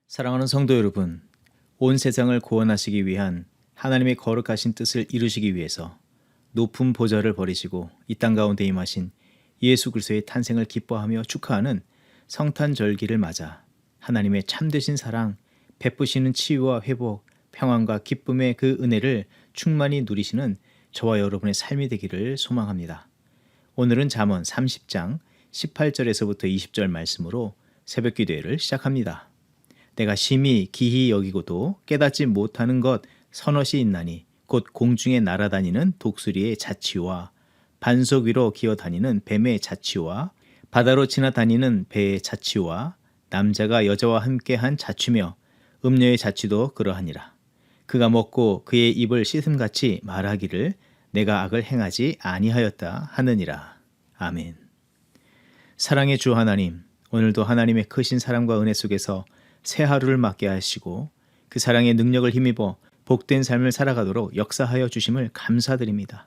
사랑하는 성도 여러분, 온 세상을 구원하시기 위한 하나님의 거룩하신 뜻을 이루시기 위해서 높은 보좌를 버리시고 이 땅 가운데 임하신 예수 그리스도의 탄생을 기뻐하며 축하하는 성탄절기를 맞아 하나님의 참되신 사랑, 베푸시는 치유와 회복, 평안과 기쁨의 그 은혜를 충만히 누리시는 저와 여러분의 삶이 되기를 소망합니다. 오늘은 잠언 30장 18절에서부터 20절 말씀으로 새벽 기도회를 시작합니다. 내가 심히 기히 여기고도 깨닫지 못하는 것 서넛이 있나니 곧 공중에 날아다니는 독수리의 자취와 반석 위로 기어다니는 뱀의 자취와 바다로 지나다니는 배의 자취와 남자가 여자와 함께한 자취며 음녀의 자취도 그러하니라. 그가 먹고 그의 입을 씻음같이 말하기를 내가 악을 행하지 아니하였다 하느니라. 아멘. 사랑의 주 하나님, 오늘도 하나님의 크신 사랑과 은혜 속에서 새 하루를 맞게 하시고 그 사랑의 능력을 힘입어 복된 삶을 살아가도록 역사하여 주심을 감사드립니다.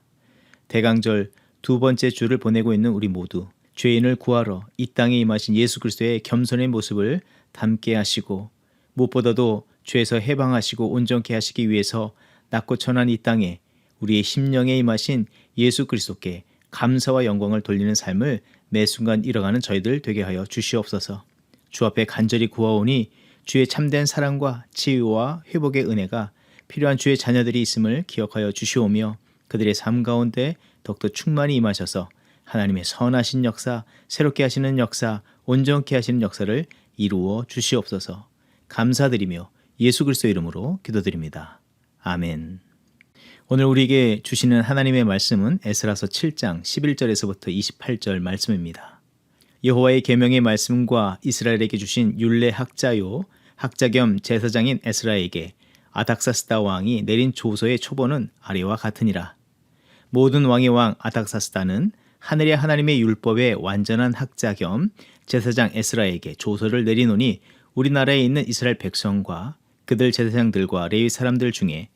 대강절 두 번째 주를 보내고 있는 우리 모두 죄인을 구하러 이 땅에 임하신 예수 그리스도의 겸손의 모습을 담게 하시고 무엇보다도 죄에서 해방하시고 온전케 하시기 위해서 낮고 천한 이 땅에 우리의 심령에 임하신 예수 그리스도께 감사와 영광을 돌리는 삶을 매 순간 이뤄가는 저희들 되게 하여 주시옵소서. 주 앞에 간절히 구하오니 주의 참된 사랑과 치유와 회복의 은혜가 필요한 주의 자녀들이 있음을 기억하여 주시오며 그들의 삶 가운데 더욱더 충만히 임하셔서 하나님의 선하신 역사, 새롭게 하시는 역사, 온전케 하시는 역사를 이루어 주시옵소서. 감사드리며 예수 그리스도 이름으로 기도드립니다. 아멘. 오늘 우리에게 주시는 하나님의 말씀은 에스라서 7장 11절에서부터 28절 말씀입니다. 여호와의 계명의 말씀과 이스라엘에게 주신 율례 학자요 학자 겸 제사장인 에스라에게 아닥사스다 왕이 내린 조서의 초본은 아래와 같으니라. 모든 왕의 왕 아닥사스다는 하늘의 하나님의 율법의 완전한 학자 겸 제사장 에스라에게 조서를 내리노니 우리나라에 있는 이스라엘 백성과 그들 제사장들과 레위 사람들 중에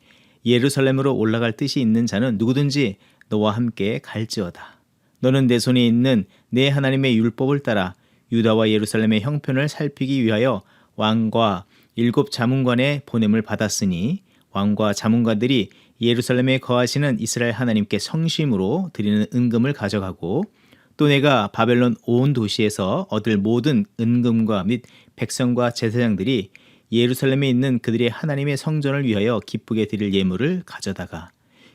예루살렘으로 올라갈 뜻이 있는 자는 누구든지 너와 함께 갈지어다. 너는 내 손에 있는 내 하나님의 율법을 따라 유다와 예루살렘의 형편을 살피기 위하여 왕과 7 자문관의 보냄을 받았으니 왕과 자문관들이 예루살렘에 거하시는 이스라엘 하나님께 성심으로 드리는 은금을 가져가고 또 내가 바벨론 온 도시에서 얻을 모든 은금과 및 백성과 제사장들이 예루살렘에 있는 그들의 하나님의 성전을 위하여 기쁘게 드릴 예물을 가져다가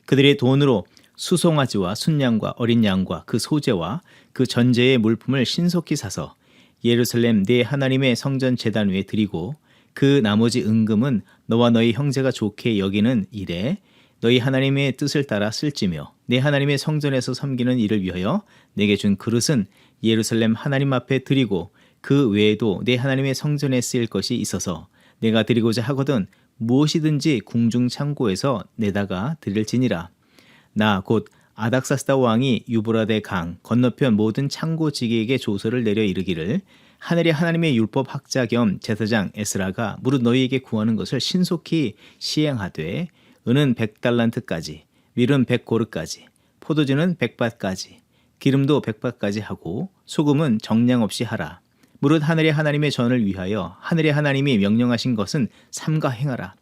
그들의 돈으로 수송아지와 순양과 어린 양과 그 소재와 그 전제의 물품을 신속히 사서 예루살렘 내 하나님의 성전 제단 위에 드리고 그 나머지 은금은 너와 너희 형제가 좋게 여기는 일에 너희 하나님의 뜻을 따라 쓸지며 내 하나님의 성전에서 섬기는 일을 위하여 내게 준 그릇은 예루살렘 하나님 앞에 드리고 그 외에도 내 하나님의 성전에 쓰일 것이 있어서 내가 드리고자 하거든 무엇이든지 궁중 창고에서 내다가 드릴지니라. 나 곧 아닥사스다 왕이 유브라데 강 건너편 모든 창고지기에게 조서를 내려 이르기를 하늘의 하나님의 율법 학자 겸 제사장 에스라가 무릇 너희에게 구하는 것을 신속히 시행하되 은은 100달란트까지 밀은 100고르까지 포도주는 100밭까지 기름도 100밭까지 하고 소금은 정량 없이 하라. 무릇 하늘의 하나님의 전을 위하여 하늘의 하나님이 명령하신 것은 삼가 행하라.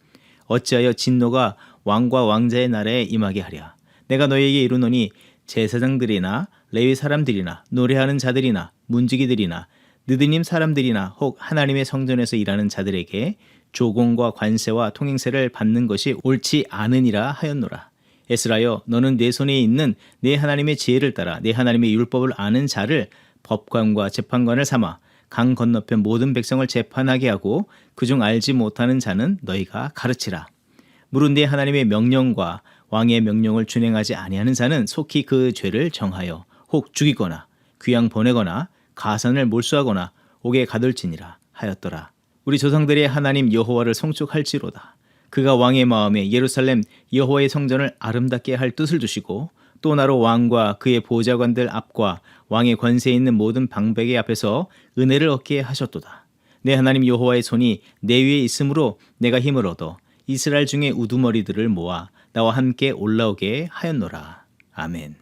어찌하여 진노가 왕과 왕자의 나라에 임하게 하랴. 내가 너희에게 이르노니 제사장들이나 레위 사람들이나 노래하는 자들이나 문지기들이나 느드님 사람들이나 혹 하나님의 성전에서 일하는 자들에게 조공과 관세와 통행세를 받는 것이 옳지 않으니라 하였노라. 에스라여, 너는 내 손에 있는 내 하나님의 지혜를 따라 내 하나님의 율법을 아는 자를 법관과 재판관을 삼아 강 건너편 모든 백성을 재판하게 하고 그중 알지 못하는 자는 너희가 가르치라. 무릇 내 하나님의 명령과 왕의 명령을 준행하지 아니하는 자는 속히 그 죄를 정하여 혹 죽이거나 귀양 보내거나 가산을 몰수하거나 옥에 가둘지니라 하였더라. 우리 조상들의 하나님 여호와를 송축할지로다. 그가 왕의 마음에 예루살렘 여호와의 성전을 아름답게 할 뜻을 두시고 또 나로 왕과 그의 보좌관들 앞과 왕의 권세에 있는 모든 방백의 앞에서 은혜를 얻게 하셨도다. 내 하나님 여호와의 손이 내 위에 있으므로 내가 힘을 얻어 이스라엘 중에 우두머리들을 모아 나와 함께 올라오게 하였노라. 아멘.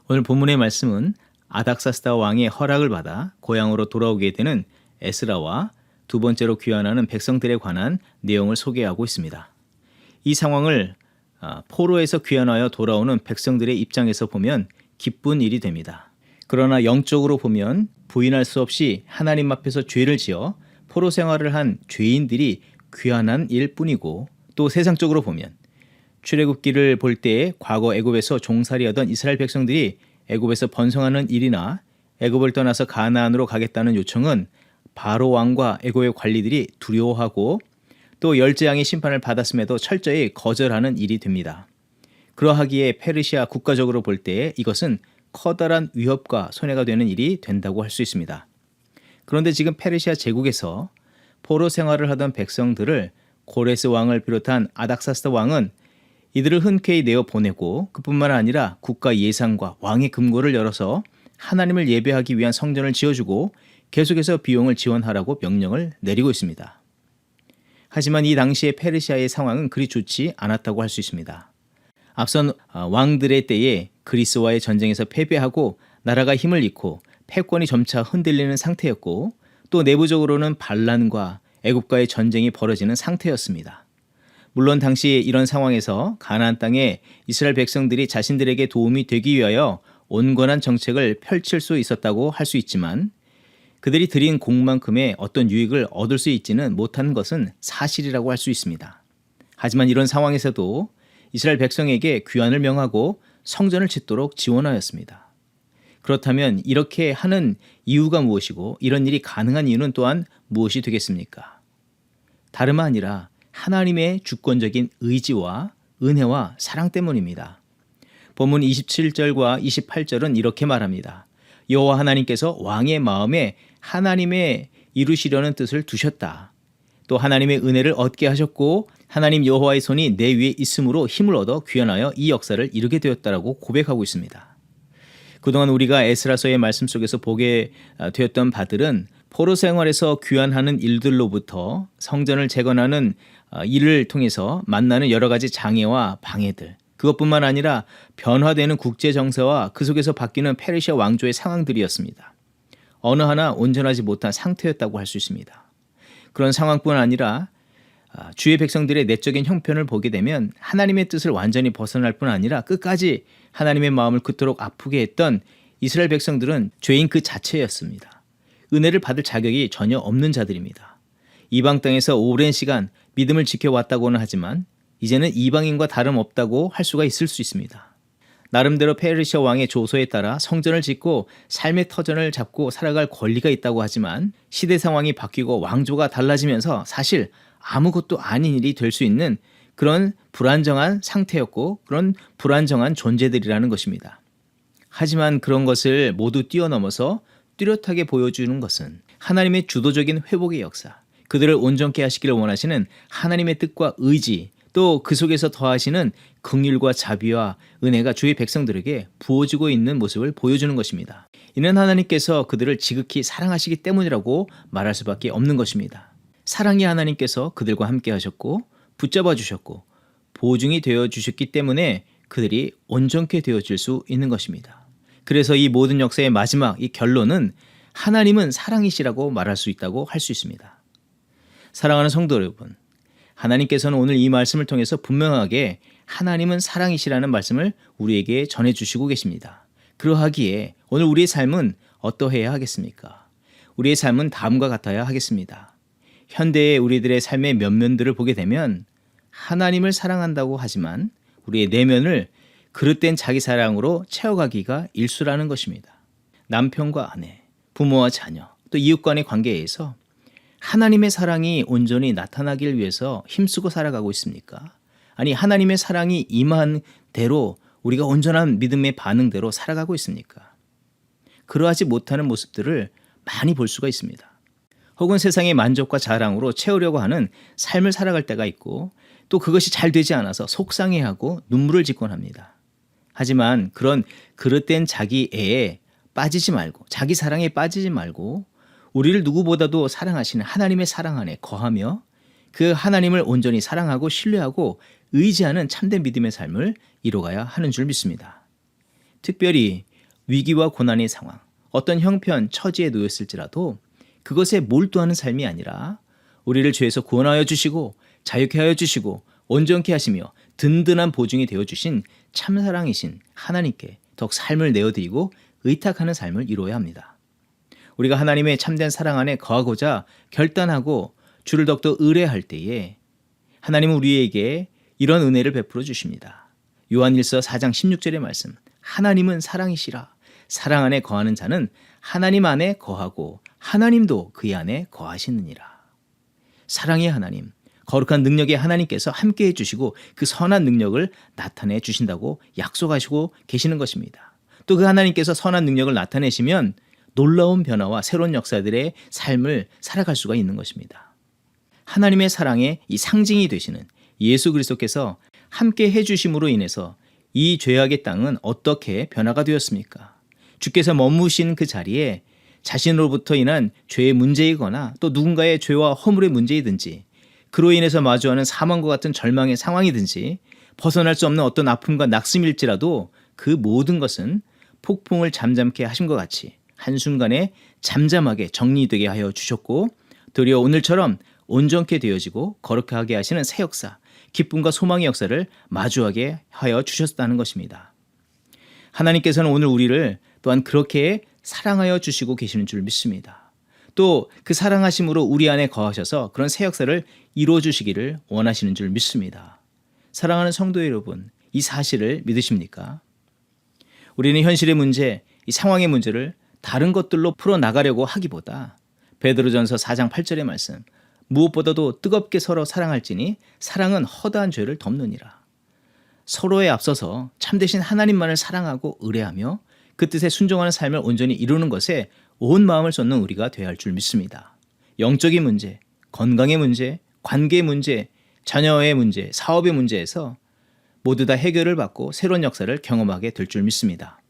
오늘 본문의 말씀은 아닥사스다 왕의 허락을 받아 고향으로 돌아오게 되는 에스라와 두 번째로 귀환하는 백성들에 관한 내용을 소개하고 있습니다. 이 상황을 포로에서 귀환하여 돌아오는 백성들의 입장에서 보면 기쁜 일이 됩니다. 그러나 영적으로 보면 부인할 수 없이 하나님 앞에서 죄를 지어 포로 생활을 한 죄인들이 귀환한 일뿐이고, 또 세상적으로 보면 출애굽기를 볼 때에 과거 애굽에서 종살이하던 이스라엘 백성들이 애굽에서 번성하는 일이나 애굽을 떠나서 가나안으로 가겠다는 요청은 바로 왕과 애굽의 관리들이 두려워하고 또 열재앙의 심판을 받았음에도 철저히 거절하는 일이 됩니다. 그러하기에 페르시아 국가적으로 볼 때에 이것은 커다란 위협과 손해가 되는 일이 된다고 할 수 있습니다. 그런데 지금 페르시아 제국에서 포로 생활을 하던 백성들을 고레스 왕을 비롯한 아닥사스다 왕은 이들을 흔쾌히 내어 보내고, 그뿐만 아니라 국가 예산과 왕의 금고를 열어서 하나님을 예배하기 위한 성전을 지어주고 계속해서 비용을 지원하라고 명령을 내리고 있습니다. 하지만 이 당시의 페르시아의 상황은 그리 좋지 않았다고 할 수 있습니다. 앞선 왕들의 때에 그리스와의 전쟁에서 패배하고 나라가 힘을 잃고 패권이 점차 흔들리는 상태였고, 또 내부적으로는 반란과 애굽과의 전쟁이 벌어지는 상태였습니다. 물론 당시 이런 상황에서 가나안 땅에 이스라엘 백성들이 자신들에게 도움이 되기 위하여 온건한 정책을 펼칠 수 있었다고 할 수 있지만, 그들이 드린 공만큼의 어떤 유익을 얻을 수 있지는 못한 것은 사실이라고 할 수 있습니다. 하지만 이런 상황에서도 이스라엘 백성에게 귀환을 명하고 성전을 짓도록 지원하였습니다. 그렇다면 이렇게 하는 이유가 무엇이고, 이런 일이 가능한 이유는 또한 무엇이 되겠습니까? 다름 아니라 하나님의 주권적인 의지와 은혜와 사랑 때문입니다. 본문 27절과 28절은 이렇게 말합니다. 여호와 하나님께서 왕의 마음에 하나님의 이루시려는 뜻을 두셨다. 또 하나님의 은혜를 얻게 하셨고 하나님 여호와의 손이 내 위에 있음으로 힘을 얻어 귀환하여 이 역사를 이루게 되었다라고 고백하고 있습니다. 그동안 우리가 에스라서의 말씀 속에서 보게 되었던 바들은 포로 생활에서 귀환하는 일들로부터 성전을 재건하는 일을 통해서 만나는 여러 가지 장애와 방해들, 그것뿐만 아니라 변화되는 국제 정세와 그 속에서 바뀌는 페르시아 왕조의 상황들이었습니다. 어느 하나 온전하지 못한 상태였다고 할 수 있습니다. 그런 상황뿐 아니라 주의 백성들의 내적인 형편을 보게 되면 하나님의 뜻을 완전히 벗어날 뿐 아니라 끝까지 하나님의 마음을 그토록 아프게 했던 이스라엘 백성들은 죄인 그 자체였습니다. 은혜를 받을 자격이 전혀 없는 자들입니다. 이방 땅에서 오랜 시간 믿음을 지켜왔다고는 하지만 이제는 이방인과 다름없다고 할 수가 있을 수 있습니다. 나름대로 페르시아 왕의 조소에 따라 성전을 짓고 삶의 터전을 잡고 살아갈 권리가 있다고 하지만 시대 상황이 바뀌고 왕조가 달라지면서 사실 아무것도 아닌 일이 될 수 있는 그런 불안정한 상태였고 그런 불안정한 존재들이라는 것입니다. 하지만 그런 것을 모두 뛰어넘어서 뚜렷하게 보여주는 것은 하나님의 주도적인 회복의 역사, 그들을 온전케 하시기를 원하시는 하나님의 뜻과 의지, 또 그 속에서 더하시는 긍휼과 자비와 은혜가 주의 백성들에게 부어지고 있는 모습을 보여주는 것입니다. 이는 하나님께서 그들을 지극히 사랑하시기 때문이라고 말할 수밖에 없는 것입니다. 사랑이 하나님께서 그들과 함께 하셨고 붙잡아 주셨고 보증이 되어 주셨기 때문에 그들이 온전케 되어질 수 있는 것입니다. 그래서 이 모든 역사의 마지막 이 결론은 하나님은 사랑이시라고 말할 수 있다고 할 수 있습니다. 사랑하는 성도 여러분, 하나님께서는 오늘 이 말씀을 통해서 분명하게 하나님은 사랑이시라는 말씀을 우리에게 전해주시고 계십니다. 그러하기에 오늘 우리의 삶은 어떠해야 하겠습니까? 우리의 삶은 다음과 같아야 하겠습니다. 현대의 우리들의 삶의 면면들을 보게 되면 하나님을 사랑한다고 하지만 우리의 내면을 그릇된 자기 사랑으로 채워가기가 일수라는 것입니다. 남편과 아내, 부모와 자녀, 또 이웃 간의 관계에서 하나님의 사랑이 온전히 나타나길 위해서 힘쓰고 살아가고 있습니까? 아니, 하나님의 사랑이 임한 대로 우리가 온전한 믿음의 반응대로 살아가고 있습니까? 그러하지 못하는 모습들을 많이 볼 수가 있습니다. 혹은 세상의 만족과 자랑으로 채우려고 하는 삶을 살아갈 때가 있고 또 그것이 잘 되지 않아서 속상해하고 눈물을 짓곤 합니다. 하지만 그런 그릇된 자기 애에 빠지지 말고, 자기 사랑에 빠지지 말고 우리를 누구보다도 사랑하시는 하나님의 사랑 안에 거하며 그 하나님을 온전히 사랑하고 신뢰하고 의지하는 참된 믿음의 삶을 이뤄가야 하는 줄 믿습니다. 특별히 위기와 고난의 상황, 어떤 형편, 처지에 놓였을지라도 그것에 몰두하는 삶이 아니라 우리를 죄에서 구원하여 주시고 자유케 하여 주시고 온전케 하시며 든든한 보증이 되어주신 참사랑이신 하나님께 더욱 삶을 내어드리고 의탁하는 삶을 이루어야 합니다. 우리가 하나님의 참된 사랑 안에 거하고자 결단하고 주를 더욱더 의뢰할 때에 하나님은 우리에게 이런 은혜를 베풀어 주십니다. 요한일서 4장 16절의 말씀, 하나님은 사랑이시라. 사랑 안에 거하는 자는 하나님 안에 거하고 하나님도 그의 안에 거하시느니라. 사랑의 하나님, 거룩한 능력의 하나님께서 함께해 주시고 그 선한 능력을 나타내 주신다고 약속하시고 계시는 것입니다. 또 그 하나님께서 선한 능력을 나타내시면 놀라운 변화와 새로운 역사들의 삶을 살아갈 수가 있는 것입니다. 하나님의 사랑의 이 상징이 되시는 예수 그리스도께서 함께 해주심으로 인해서 이 죄악의 땅은 어떻게 변화가 되었습니까? 주께서 머무신 그 자리에 자신으로부터 인한 죄의 문제이거나 또 누군가의 죄와 허물의 문제이든지 그로 인해서 마주하는 사망과 같은 절망의 상황이든지 벗어날 수 없는 어떤 아픔과 낙심일지라도 그 모든 것은 폭풍을 잠잠케 하신 것 같이 한순간에 잠잠하게 정리되게 하여 주셨고 도리어 오늘처럼 온전케 되어지고 거룩하게 하시는 새 역사, 기쁨과 소망의 역사를 마주하게 하여 주셨다는 것입니다. 하나님께서는 오늘 우리를 또한 그렇게 사랑하여 주시고 계시는 줄 믿습니다. 또 그 사랑하심으로 우리 안에 거하셔서 그런 새 역사를 이루어 주시기를 원하시는 줄 믿습니다. 사랑하는 성도 여러분, 이 사실을 믿으십니까? 우리는 현실의 문제, 이 상황의 문제를 다른 것들로 풀어나가려고 하기보다 베드로전서 4장 8절의 말씀, 무엇보다도 뜨겁게 서로 사랑할지니 사랑은 허다한 죄를 덮느니라. 서로에 앞서서 참되신 하나님만을 사랑하고 의뢰하며 그 뜻에 순종하는 삶을 온전히 이루는 것에 온 마음을 쏟는 우리가 되어야 할 줄 믿습니다. 영적인 문제, 건강의 문제, 관계의 문제, 자녀의 문제, 사업의 문제에서 모두 다 해결을 받고 새로운 역사를 경험하게 될 줄 믿습니다.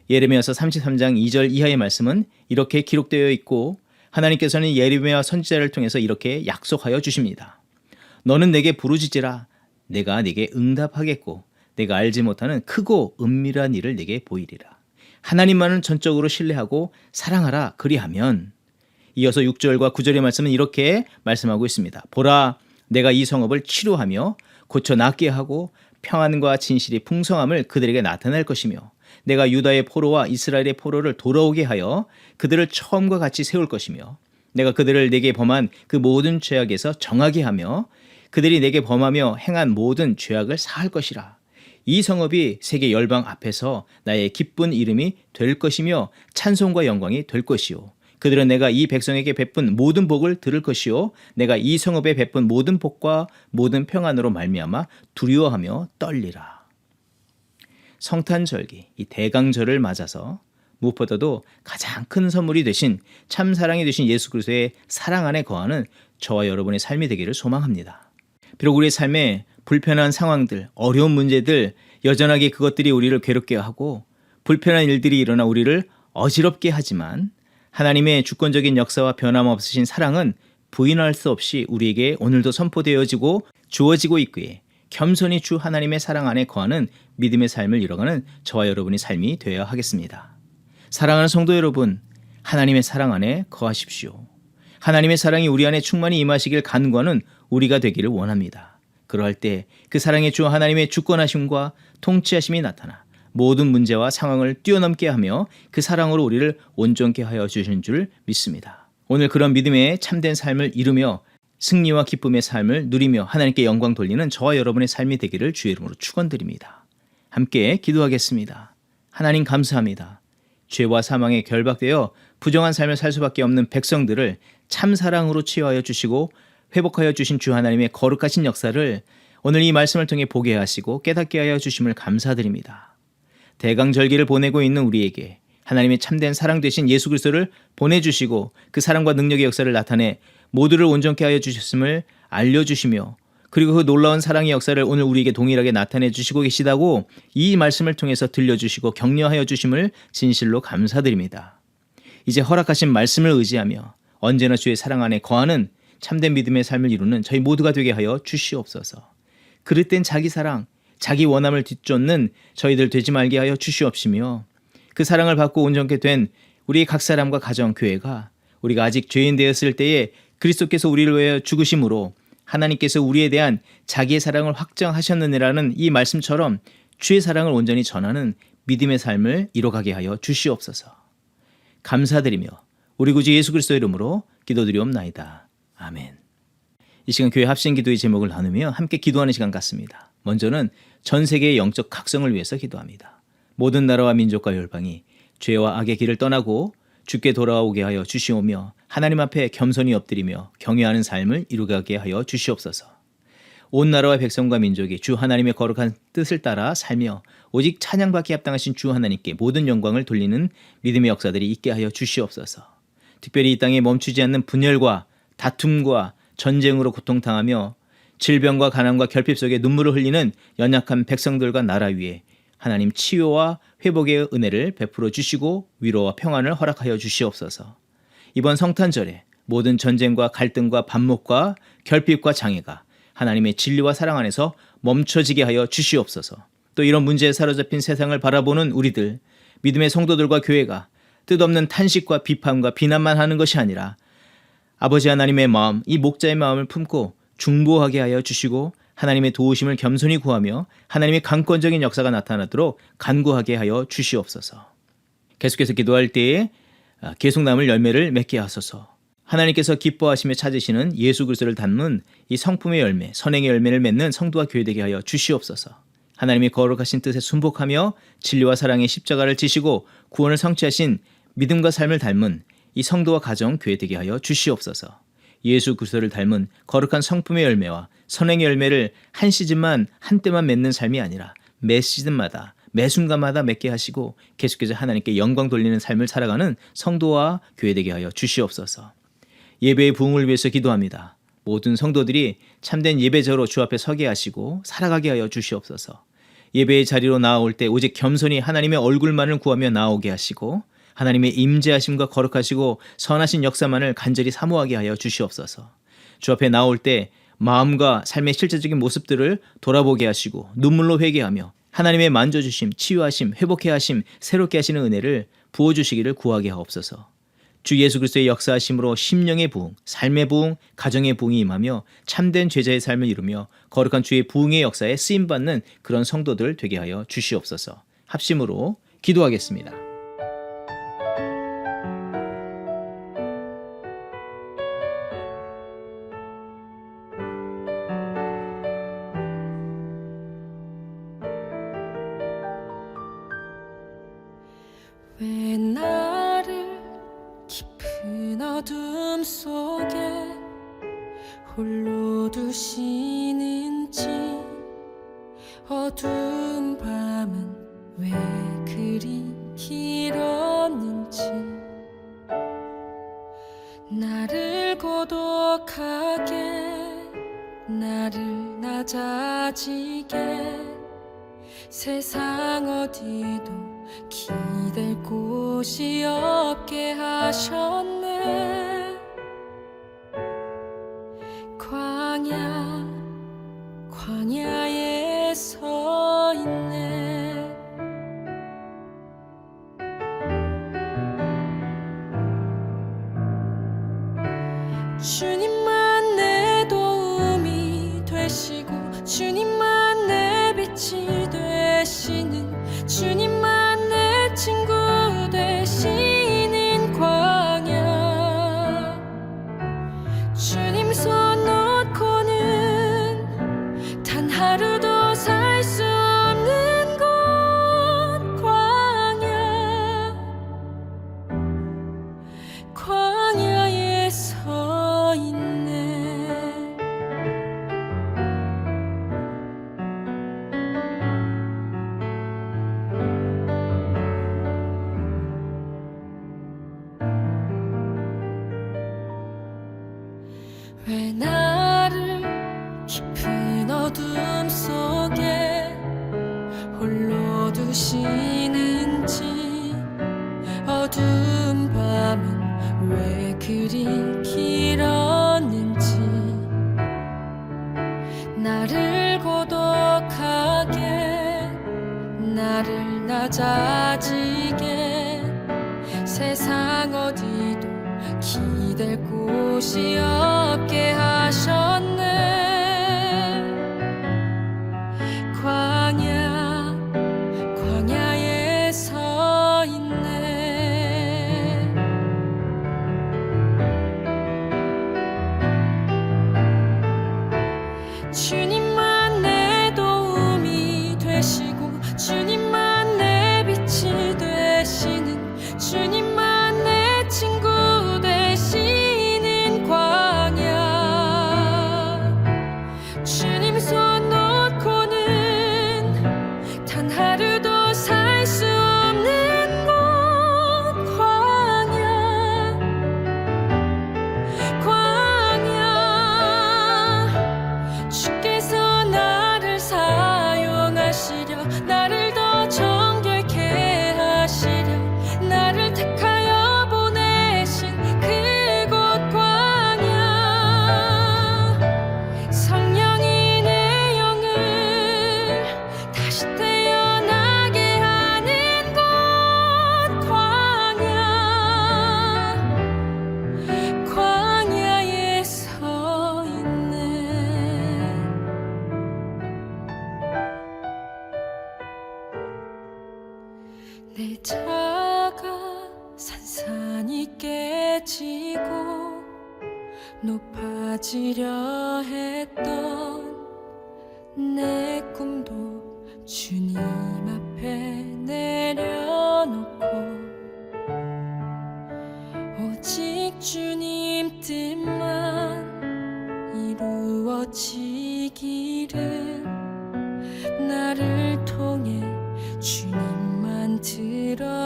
예레미야서 33장 2절 이하의 말씀은 이렇게 기록되어 있고 하나님께서는 예레미야 선지자를 통해서 이렇게 약속하여 주십니다. 너는 내게 부르짖으라. 내가 네게 응답하겠고 내가 알지 못하는 크고 은밀한 일을 네게 보이리라. 하나님만을 전적으로 신뢰하고 사랑하라. 그리하면 이어서 6절과 9절의 말씀은 이렇게 말씀하고 있습니다. 보라, 내가 이 성읍을 치료하며 고쳐 낫게 하고 평안과 진실이 풍성함을 그들에게 나타낼 것이며 내가 유다의 포로와 이스라엘의 포로를 돌아오게 하여 그들을 처음과 같이 세울 것이며 내가 그들을 내게 범한 그 모든 죄악에서 정하게 하며 그들이 내게 범하며 행한 모든 죄악을 사할 것이라. 이 성읍이 세계 열방 앞에서 나의 기쁜 이름이 될 것이며 찬송과 영광이 될 것이요. 그들은 내가 이 백성에게 베푼 모든 복을 들을 것이요. 내가 이 성읍에 베푼 모든 복과 모든 평안으로 말미암아 두려워하며 떨리라. 성탄절기, 이 대강절을 맞아서 무엇보다도 가장 큰 선물이 되신 참사랑이 되신 예수 그리스도의 사랑 안에 거하는 저와 여러분의 삶이 되기를 소망합니다. 비록 우리의 삶에 불편한 상황들, 어려운 문제들, 여전하게 그것들이 우리를 괴롭게 하고 불편한 일들이 일어나 우리를 어지럽게 하지만 하나님의 주권적인 역사와 변함없으신 사랑은 부인할 수 없이 우리에게 오늘도 선포되어지고 주어지고 있기에 겸손히 주 하나님의 사랑 안에 거하는 믿음의 삶을 이뤄가는 저와 여러분의 삶이 되어야 하겠습니다. 사랑하는 성도 여러분, 하나님의 사랑 안에 거하십시오. 하나님의 사랑이 우리 안에 충만히 임하시길 간구하는 우리가 되기를 원합니다. 그러할 때 그 사랑의 주 하나님의 주권하심과 통치하심이 나타나 모든 문제와 상황을 뛰어넘게 하며 그 사랑으로 우리를 온전케 하여 주시는 줄 믿습니다. 오늘 그런 믿음의 참된 삶을 이루며 승리와 기쁨의 삶을 누리며 하나님께 영광 돌리는 저와 여러분의 삶이 되기를 주의 이름으로 축원드립니다. 함께 기도하겠습니다. 하나님 감사합니다. 죄와 사망에 결박되어 부정한 삶을 살 수밖에 없는 백성들을 참사랑으로 치유하여 주시고 회복하여 주신 주 하나님의 거룩하신 역사를 오늘 이 말씀을 통해 보게 하시고 깨닫게 하여 주심을 감사드립니다. 대강절기를 보내고 있는 우리에게 하나님의 참된 사랑 되신 예수 그리스도를 보내주시고 그 사랑과 능력의 역사를 나타내 모두를 온전케 하여 주셨음을 알려주시며 그리고 그 놀라운 사랑의 역사를 오늘 우리에게 동일하게 나타내 주시고 계시다고 이 말씀을 통해서 들려주시고 격려하여 주심을 진실로 감사드립니다. 이제 허락하신 말씀을 의지하며 언제나 주의 사랑 안에 거하는 참된 믿음의 삶을 이루는 저희 모두가 되게 하여 주시옵소서. 그릇된 자기 사랑, 자기 원함을 뒤쫓는 저희들 되지 말게 하여 주시옵시며 그 사랑을 받고 온전케 된 우리 각 사람과 가정, 교회가 우리가 아직 죄인 되었을 때에 그리스도께서 우리를 위하여 죽으심으로 하나님께서 우리에 대한 자기의 사랑을 확정하셨느니라는 이 말씀처럼 주의 사랑을 온전히 전하는 믿음의 삶을 이뤄가게 하여 주시옵소서. 감사드리며 우리 구주 예수 그리스도의 이름으로 기도드리옵나이다. 아멘. 이 시간 교회 합심 기도의 제목을 나누며 함께 기도하는 시간 같습니다. 먼저는 전 세계의 영적 각성을 위해서 기도합니다. 모든 나라와 민족과 열방이 죄와 악의 길을 떠나고 주께 돌아오게 하여 주시오며 하나님 앞에 겸손히 엎드리며 경외하는 삶을 이루게 하여 주시옵소서. 온 나라와 백성과 민족이 주 하나님의 거룩한 뜻을 따라 살며 오직 찬양받기 합당하신 주 하나님께 모든 영광을 돌리는 믿음의 역사들이 있게 하여 주시옵소서. 특별히 이 땅에 멈추지 않는 분열과 다툼과 전쟁으로 고통당하며 질병과 가난과 결핍 속에 눈물을 흘리는 연약한 백성들과 나라 위에 하나님 치유와 회복의 은혜를 베풀어 주시고 위로와 평안을 허락하여 주시옵소서. 이번 성탄절에 모든 전쟁과 갈등과 반목과 결핍과 장애가 하나님의 진리와 사랑 안에서 멈춰지게 하여 주시옵소서. 또 이런 문제에 사로잡힌 세상을 바라보는 우리들, 믿음의 성도들과 교회가 뜻없는 탄식과 비판과 비난만 하는 것이 아니라 아버지 하나님의 마음, 이 목자의 마음을 품고 중보하게 하여 주시고 하나님의 도우심을 겸손히 구하며 하나님의 강권적인 역사가 나타나도록 간구하게 하여 주시옵소서. 계속해서 기도할 때에 계속 남을 열매를 맺게 하소서. 하나님께서 기뻐하시며 찾으시는 예수 그리스도를 닮은 이 성품의 열매, 선행의 열매를 맺는 성도와 교회 되게 하여 주시옵소서. 하나님의 거룩하신 뜻에 순복하며 진리와 사랑의 십자가를 지시고 구원을 성취하신 믿음과 삶을 닮은 이 성도와 가정, 교회 되게 하여 주시옵소서. 예수 그리스도를 닮은 거룩한 성품의 열매와 선행의 열매를 한 시즌만 한때만 맺는 삶이 아니라 매 시즌마다 매 순간마다 맺게 하시고 계속해서 하나님께 영광 돌리는 삶을 살아가는 성도와 교회 되게 하여 주시옵소서. 예배의 부흥을 위해서 기도합니다. 모든 성도들이 참된 예배자로 주 앞에 서게 하시고 살아가게 하여 주시옵소서. 예배의 자리로 나아올 때 오직 겸손히 하나님의 얼굴만을 구하며 나오게 하시고 하나님의 임재하심과 거룩하시고 선하신 역사만을 간절히 사모하게 하여 주시옵소서. 주 앞에 나올 때 마음과 삶의 실제적인 모습들을 돌아보게 하시고 눈물로 회개하며 하나님의 만져주심, 치유하심, 회복해 하심, 새롭게 하시는 은혜를 부어주시기를 구하게 하옵소서. 주 예수 그리스도의 역사하심으로 심령의 부흥, 삶의 부흥, 가정의 부흥이 임하며 참된 제자의 삶을 이루며 거룩한 주의 부흥의 역사에 쓰임받는 그런 성도들 되게 하여 주시옵소서. 합심으로 기도하겠습니다. 왜 나를 깊은 어둠 속에 홀로 두시는지, 어두운 밤은 왜 그리 길었는지, 나를 고독하게, 나를 낮아지게, 세상 어디도 기댈 곳이 없게 하셨네. 광야에 서 있네. 주님만 내 도움이 되시고 주님만 내 빛이 되시는, 주님만 내 친구 되시는 광야. 주님 손 놓고는 단 하루도 살 수 없는 곳, 광야에 서 있네. 왜 나를 깊은 어둠 속에 홀로 두시는지, 어두운 밤은 왜 그리 길었는지, 나를 고독하게, 나를 낮아지게, 세상 어디도 기댈 곳이 없게 하셨네. 광야에 서 있네. 주님만 내 도움이 되시고 주님만 내 빛이 되시는 주님만 내 친구 되시는 광야. 주님 손 놓고는 단 하루도 살 수 없는 곳 광야. 주께서 나를 사용하시려 나를 더 정결케 하시려 나를 택하여 보내신 그곳 광야. 성령이 내 영을 다시 태어나게 하는 곳 광야에 서 있네. 내 자가 산산이 깨지고 높아지려 했던 내 꿈도 주님 앞에 내려놓고 오직 주님 뜻만 이루어지기를 나를 통해 주님만 드러나시기를.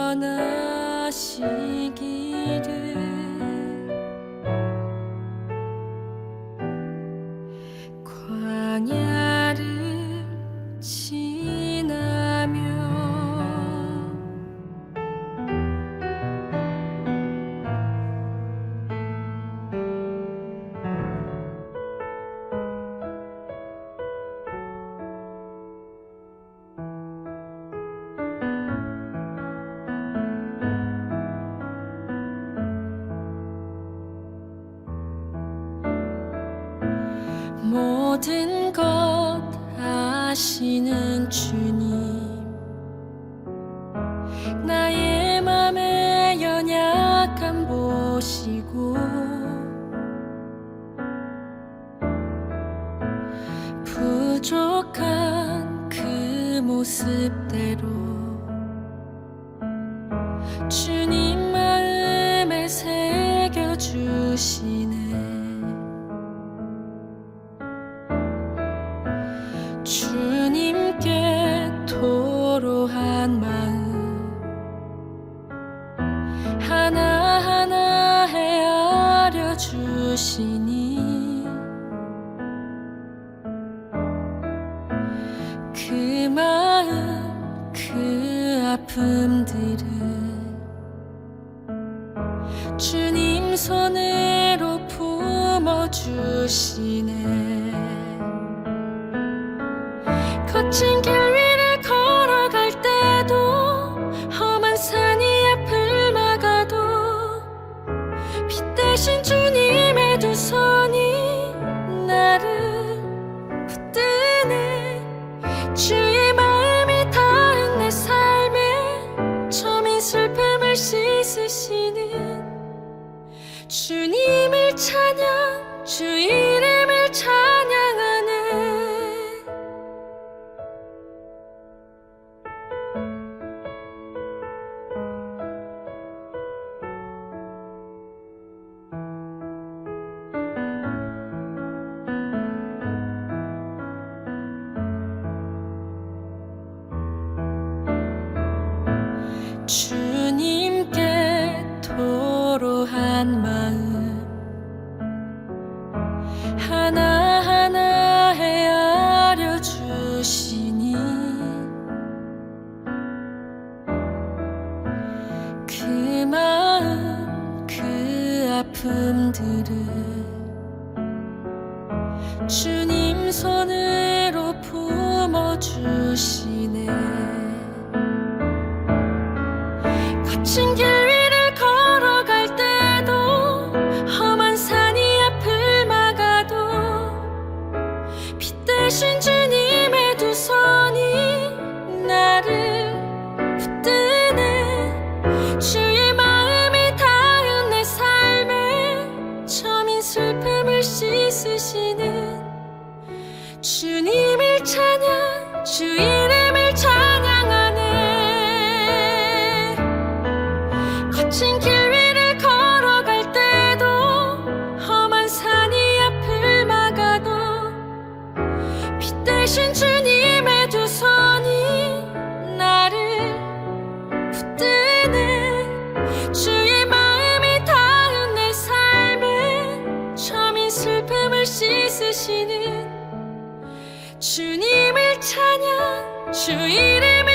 광야를 지나며 모든 것 아시는 주님, 나의 맘의 연약함 보시고 부족한 그 모습대로 주님 마음에 새겨주시네. 주님께 토로한 마음 하나하나 헤아려 주시니 그 마음 그 아픔들을 주님 손으로 품어주시네. 거친 길 위를 걸어갈 때도 험한 산 위에 막아도 빛 대신 주님의 두 손이 나를 붙드네. 주의 마음이 닿은 내 삶에 점인 슬픔을 씻으시는 주님을 찬양 주 이름을 찬양하네. 주님께 토로한 마음 하나하나 헤아려 주시니 그 마음 그 아픔들을 주님 손으로 품어주시네. 거친 길 위를 걸어갈 때도 대신 주님의 두 손이 나를 붙드네. 주의 마음이 닿은 내 삶에 처민 슬픔을 씻으시는 주님을 찬양, 주 이름을 찬양하네. 거친 길 위를 걸어갈 때도 험한 산이 앞을 막아도 빛 대신 주님의 두 손이 나를 붙드네. 주의 마음이 닿은 내 삶에 처민 슬픔을 씻으시는 주님을 찬양, 주 이름을